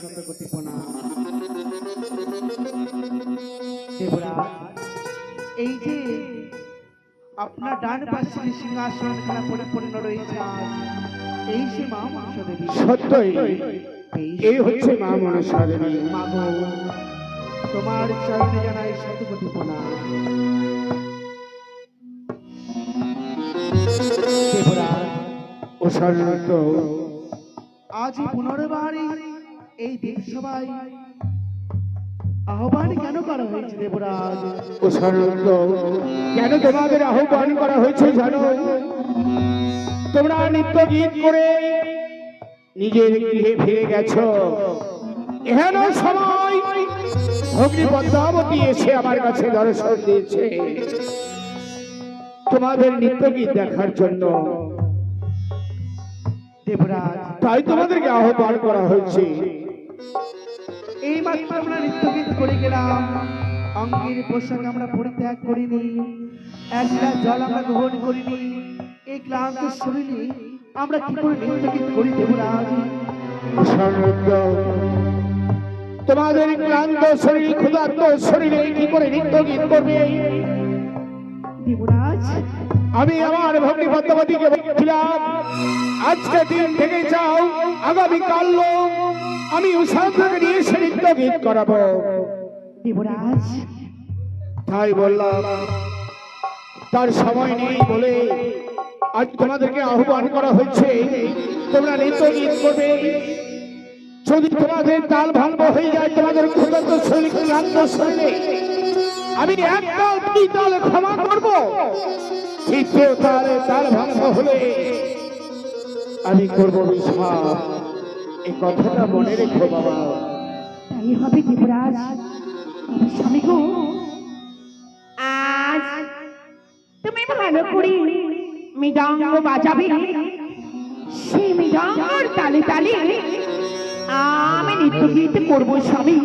শতকোটি প্রণাম। দেবরাজ, এই যে আপনার ডান পাশে সিংহাসন খেলা পরিপূর্ণ রয়েছে, এই সে মা মনসা দেবী। সত্যই এই হচ্ছে মা মনসা দেবী। মাগো, তোমার চরণে জানাই শতকোটি প্রণাম। দেবরাজ, ও সাধারণত আজ পুনর্বার এই দেবসভায় আহ্বান কেন করা হয়েছে দেবরাজ? ও সাধারণত কেন তোমাদের আহ্বান করা হয়েছে জানো? তোমরা নিত্য গীত করে নিজের গৃহে ফিরে গেছো। এহেন সময় ভগ্নী পদ্মাবতী এসে আমার কাছে দর্শন দিয়েছে তোমাদের নিত্য গীত দেখার জন্য। দেবরাজ, তাই তোমাদেরকে আহ্বান করা হয়েছে। এই মাত্র আমরা নৃত্যগীত করে গেলাম, অঙ্গের পোশাক আমরা পরিত্যাগ করিনি, এক গ্লাস জল আমরা গ্রহণ করিনি। এই ক্লান্ত শরীরে আমরা কি করে নৃত্যগীত করি দেবরাজ? তোমাদের ক্লান্ত শরীর ক্ষুধার্ত শরীরে কি করে নৃত্য গীত করবে? দেবরাজ, আমি আমার ভগ্নী পদ্মাবতীকে বলেছিলাম আজকে দিন থেকে যাও, আগামীকাল আমি উষাকে নিয়ে এসে নৃত্য গীত করাবো। দেবরাজ, তাই বললাম তার সময় নেই বলে আজ তোমাদেরকে আহ্বান করা হয়েছে। তোমরা নৃত্য গীত করবে। যদি তোমাদের তাল ভাঙ্গ হয়ে যায়, তোমাদের ক্ষুধার্ত শরীর ক্লান্ত শরীরে আমি একটা তাল ক্ষমা করবো। তৃতীয় তালে তাল ভাঙ্গ হলে আমি করবো বিশ্বাস। এই কথাটা মনে রেখো বাবা। তাই হবে দেবরাজ। স্বামী গো, আজ তুমি ভালো করে মৃদঙ্গ বাজাবে। সেই মৃদঙ্গর তালে তালে আমি নৃত্য গীত করবো স্বামী।